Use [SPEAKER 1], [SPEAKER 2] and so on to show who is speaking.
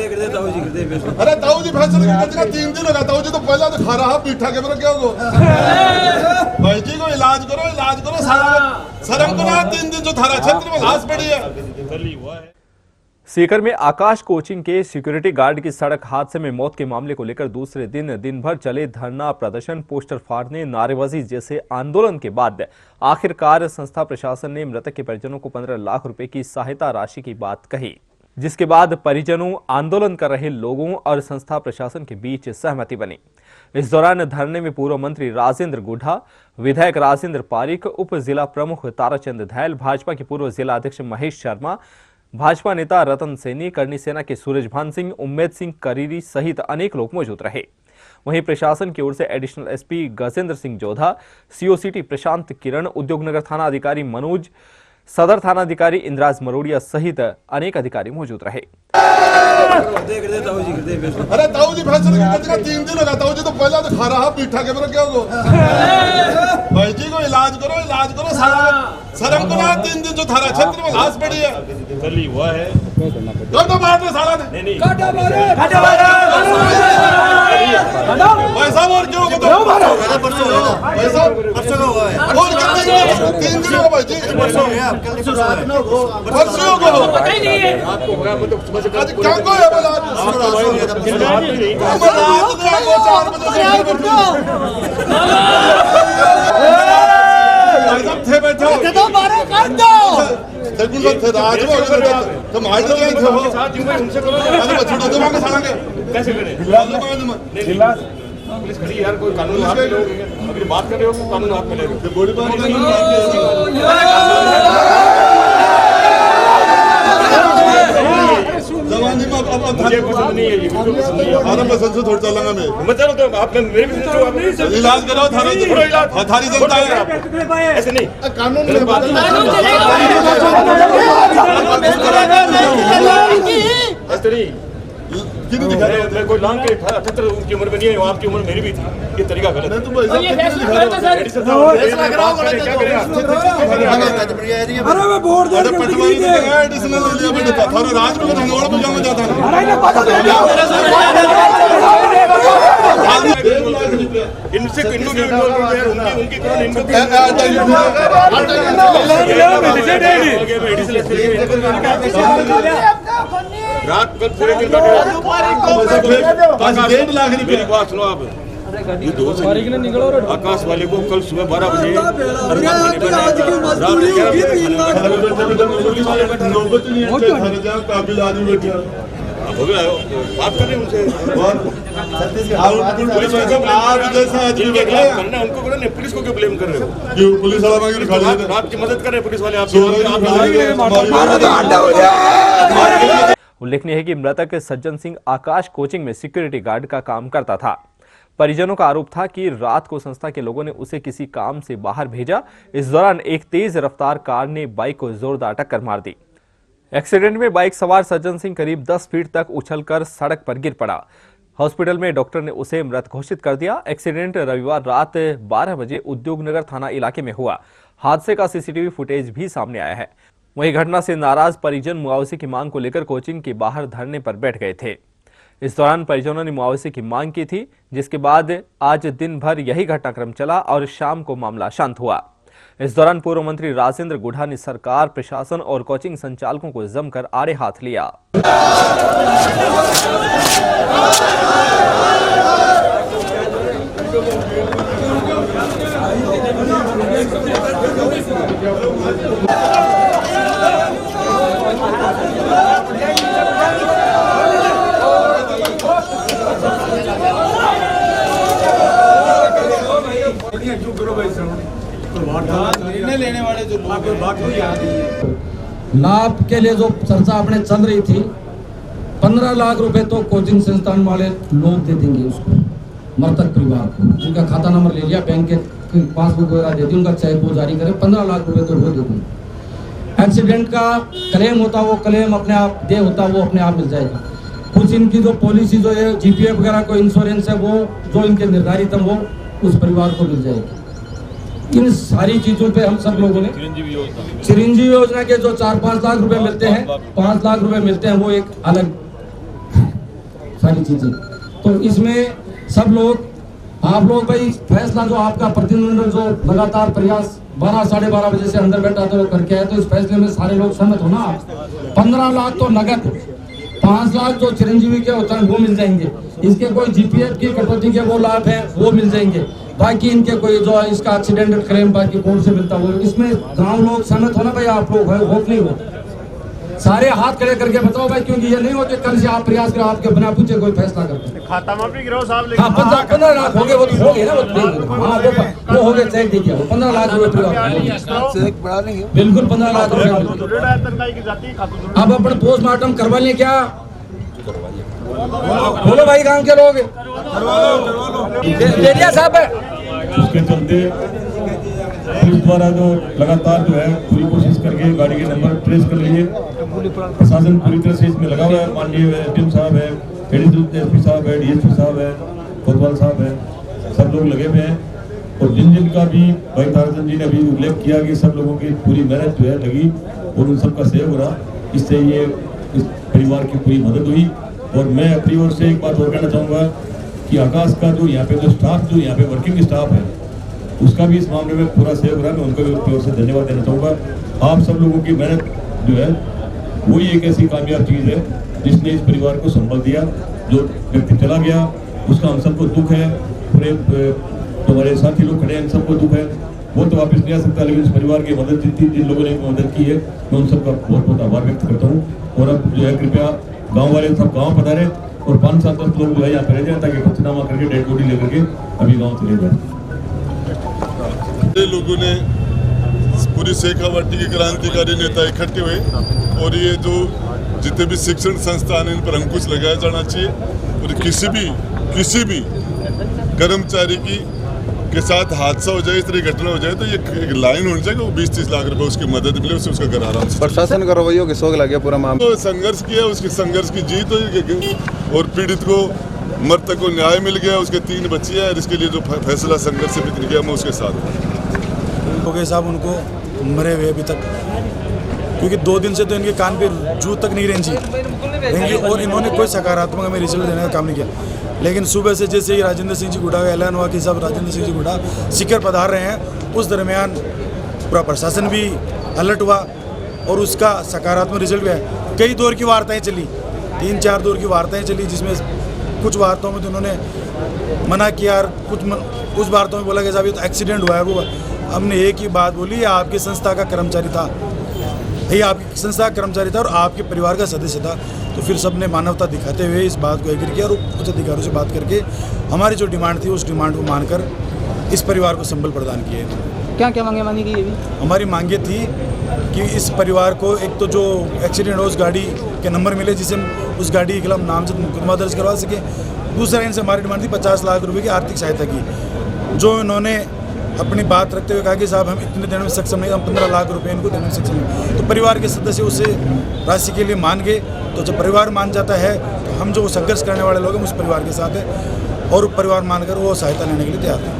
[SPEAKER 1] अरे ताऊ जी फैसले का 3 दिन लगा। ताऊ जी तो पहला तो खा रहा पीठा के क्या हो भाई जी को इलाज करो शर्म को ना। 3 दिन जो थारा क्षेत्र में घास पड़ी है।
[SPEAKER 2] सीकर में आकाश कोचिंग के सिक्योरिटी गार्ड की सड़क हादसे में मौत के मामले को लेकर दूसरे दिन भर चले धरना प्रदर्शन, पोस्टर फाड़ने, नारेबाजी जैसे आंदोलन के बाद आखिरकार संस्था प्रशासन ने मृतक के परिजनों को 15 लाख रुपए की सहायता राशि की बात कही, जिसके बाद परिजनों, आंदोलन कर रहे लोगों और संस्था प्रशासन के बीच सहमति बनी। इस दौरान धरने में पूर्व मंत्री राजेंद्र गुढ़ा, विधायक राजेंद्र पारिक, उप जिला प्रमुख ताराचंद धैल, भाजपा के पूर्व जिला अध्यक्ष महेश शर्मा, भाजपा नेता रतन सैनी, करनी सेना के सूरजभान सिंह, उम्मेद सिंह करीरी सहित अनेक लोग मौजूद रहे। वहीं प्रशासन की ओर से additional SP Gajendra Singh Jodha, CO city Prashant Kiran, Udyognagar थाना अधिकारी मनोज, सदर थाना अधिकारी इंद्राज मरोड़िया सहित अनेक अधिकारी मौजूद रहे।
[SPEAKER 1] अरे ताऊ जी फैसले का 3 दिन लगा। ताऊ जी तो पहला तो खा रहा पीठा के क्या हो भाई जी को इलाज करो शर्म को ना। 3 दिन जो थारा क्षेत्र में घास पड़ी है। पैसा और क्यों और कितने 3 दिन भाई जी परसों को क्या को है थे बैठो थे राज तो मार दो कैसे करें पुलिस खड़ी यार। कोई कानून हाथ में अगर बात कर रहे हो तो कानून हाथ में ले बड़ी बात जवानी में अब मुझे पसंद नहीं है ये हमारा पसंद से थोड़ा चलांगा मैं चलो तो आप मेरे भी आप इलाज कराओ थारी जनता है ऐसे नहीं कानून में बात नहीं किन्हें दिखा रहे हो? कोई लांग के 78 उनकी उम्र में नहीं है, आपकी उम्र मेरी भी थी। ये तरीका गलत है।
[SPEAKER 3] अरे मैं वोट दे के पटवारी ने
[SPEAKER 1] एडिशनल लिया मैंने था थारा राज में रंगोड़ में जाऊंगा जाता है।
[SPEAKER 3] अरे ना पता
[SPEAKER 1] इनसे उनकी रात कल पूरे दिन 1.5 लाख रुपए बात सुनो आप। ये 2 आकाश वाले को कल सुबह 12 बजे बात कर रहे हैं उनसे उनको करो नहीं, पुलिस को क्यों ब्लेम कर रहे हो? क्यों पुलिस वाला आपकी मदद कर रहे हैं? पुलिस वाले आप
[SPEAKER 2] उल्लेखनीय है कि मृतक सज्जन सिंह आकाश कोचिंग में सिक्योरिटी गार्ड का काम करता था। परिजनों का आरोप था कि रात को संस्था के लोगों ने उसे किसी काम से बाहर भेजा। इस दौरान एक तेज रफ्तार कार ने बाइक को जोरदार टक्कर मार दी। एक्सीडेंट में बाइक सवार सज्जन सिंह करीब 10 फीट तक उछलकर सड़क पर गिर पड़ा। हॉस्पिटल में डॉक्टर ने उसे मृत घोषित कर दिया। एक्सीडेंट रविवार रात 12 बजे उद्योगनगर थाना इलाके में हुआ। हादसे का सीसीटीवी फुटेज भी सामने आया है। वहीं घटना से नाराज परिजन मुआवजे की मांग को लेकर कोचिंग के बाहर धरने पर बैठ गए थे। इस दौरान परिजनों ने मुआवजे की मांग की थी, जिसके बाद आज दिन भर यही घटनाक्रम चला और शाम को मामला शांत हुआ। इस दौरान पूर्व मंत्री राजेंद्र गुढ़ा ने सरकार, प्रशासन और कोचिंग संचालकों को जमकर आड़े हाथ लिया।
[SPEAKER 3] निर्णय लेने वाले जो
[SPEAKER 4] लाभ के लिए जो चर्चा आपने चल रही थी, 15 लाख रुपए तो कोचिंग संस्थान वाले लोग दे देंगे उसको, मृतक परिवार को। उनका खाता नंबर ले लिया, बैंक के पासबुक वगैरह दे दी, उनका चेक वो जारी करे, 15 लाख रुपए तो वो दे देंगे। एक्सीडेंट का क्लेम होता वो क्लेम अपने आप दे होता वो अपने आप मिल जाएगा। कुछ इनकी जो पॉलिसी जो है जीपीएफ वगैरह को इंश्योरेंस है वो जो इनके निर्धारित है वो उस परिवार को मिल जाएगी। इन सारी चीजों पे हम सब लोगों ने चिरंजीवी योजना के जो 4-5 लाख रुपए मिलते हैं, 5 लाख रुपए मिलते हैं, वो एक अलग सारी चीजें। तो इसमें सब लोग, आप लोग भाई फैसला जो आपका प्रतिनिधिमंडल जो लगातार प्रयास 12 साढ़े 12 बजे से अंदर बैठा तो करके आए, तो इस फैसले में सारे लोग सहमत हो ना। 15 लाख तो नगद, 5 लाख जो चिरंजीवी के होता है वो मिल जाएंगे, इसके कोई जीपीएफ की कटौती के वो लाभ है वो मिल जाएंगे, बाकी इनके कोई जो इसका एक्सीडेंटल क्लेम बाकी कोर्ट से मिलता वो, इसमें गांव लोग सहमत हो ना भाई, आप लोग हो नहीं हो, सारे हाथ खड़े करके बताओ भाई, क्योंकि ये नहीं हो कि कल से आप प्रयास करो आपके बिना पूछे कोई फैसला करते।
[SPEAKER 5] खाता माफी गिरो साहब,
[SPEAKER 4] हाँ 15 लाख हो गए, वो तो हो गए ना, वो हो गए, तय देखिए 15 लाख रुपए बिल्कुल 15 लाख रुपए। अब अपन पोस्टमार्टम करवा लें क्या? बोलो भाई गांव के लोग डेरिया साहब है।
[SPEAKER 6] उसके चलते पुलिस द्वारा जो लगातार जो है पूरी कोशिश करके गाड़ी के नंबर ट्रेस कर रही है। प्रशासन पूरी तरह से इसमें लगा हुआ है। माननीय एसडीएम साहब है, एडिशनल एसपी साहब है, डीएसपी साहब है, कोतवाल साहब है, सब लोग लगे हुए हैं। और जिन जिन का भी भाई तारचंद जी ने अभी उल्लेख किया कि सब लोगों की पूरी मेहनत जो है लगी और उन सबका सहयोग रहा, इससे ये इस परिवार की पूरी मदद हुई। और मैं अपनी ओर से एक बात और कहना चाहूँगा कि आकाश का जो यहाँ पे जो स्टाफ, जो यहाँ पे वर्किंग स्टाफ है, उसका भी इस मामले में पूरा सहयोग रहा। मैं उनको भी अपनी ओर से धन्यवाद देना चाहूँगा। आप सब लोगों की मेहनत जो है वही एक ऐसी कामयाब चीज़ है जिसने इस परिवार को संभाल दिया। जो व्यक्ति चला गया उसका हम सबको दुख है, पूरे हमारे साथी लोग खड़े हैं, इन सबको दुख है, वो तो वापस नहीं आ सकता, लेकिन इस परिवार की मदद जिन लोगों ने मदद की है मैं उन सबका बहुत बहुत आभार व्यक्त करता हूँ। और अब जो है कृपया गाँव वाले सब गाँव पधारे और 5-7 लोग जो है यहाँ पे रह जाए ताकि पंचनामा करके डेड बॉडी लेकर के अभी गाँव चले जाए।
[SPEAKER 1] लोगों ने पूरी शेखावाटी के क्रांतिकारी नेता इकट्ठे हुए और ये जो जितने भी शिक्षण संस्थान है इन पर अंकुश लगाया जाना चाहिए। और किसी भी कर्मचारी के साथ हादसा हो जाए, इस तरह घटना हो जाए तो ये एक लाइन होनी चाहिए, वो 20-30 लाख रुपए उसकी मदद मिले, उससे उसका घर आराम से।
[SPEAKER 7] प्रशासन का रवैया के सोग लग गया पूरा मामला।
[SPEAKER 1] तो संघर्ष किया, उसकी संघर्ष की जीत हुई और पीड़ित को मृतक को न्याय मिल गया। उसके 3 बच्चियां हैं, इसके लिए जो फैसला संघर्ष से निकल गया मैं उसके साथ
[SPEAKER 3] हो गए साहब उनको मरे हुए अभी तक, क्योंकि 2 दिन से तो इनके कान पे जू तक नहीं रेंजी और इन्होंने कोई सकारात्मक हमें रिजल्ट देने का काम नहीं किया। लेकिन सुबह से जैसे ही राजेंद्र सिंह जी गुड़ा का ऐलान हुआ कि सब राजेंद्र सिंह जी गुड़ा सीकर पधार रहे हैं, उस दरमियान पूरा प्रशासन भी अलर्ट हुआ और उसका सकारात्मक रिजल्ट भी है। कई दौर की वार्ताएं चली, 3-4 दौर की वार्ताएं चली, जिसमें कुछ वार्ताओं में तो उन्होंने मना किया, कुछ उस वार्ताओं में बोला कि साहब ये तो एक्सीडेंट हुआ है। वो हमने एक ही बात बोली, आपकी संस्था का कर्मचारी था, ये आपकी संस्था का कर्मचारी था और आपके परिवार का सदस्य था। तो फिर सबने मानवता दिखाते हुए इस बात को एग्री किया और उच्च अधिकारियों से बात करके हमारी जो डिमांड थी उस डिमांड को मानकर इस परिवार को संबल प्रदान किए।
[SPEAKER 8] क्या क्या मांगे मानी गई?
[SPEAKER 3] हमारी मांगे थी कि इस परिवार को एक तो जो एक्सीडेंट हो उस गाड़ी के नंबर मिले जिसे उस गाड़ी के खिलाफ नामजद मुकदमा दर्ज करवा सके। दूसरा इनसे हमारी डिमांड थी 50 लाख रुपए की आर्थिक सहायता की, जो इन्होंने अपनी बात रखते हुए कहा कि साहब हम इतने देने में सक्षम नहीं, हम 15 लाख रुपए इनको देने में सक्षम नहीं। तो परिवार के सदस्य उसे राशि के लिए मान गए। तो जब परिवार मान जाता है तो हम जो संघर्ष करने वाले लोग हैं उस परिवार के साथ हैं और परिवार मानकर वो सहायता लेने के लिए तैयार हैं।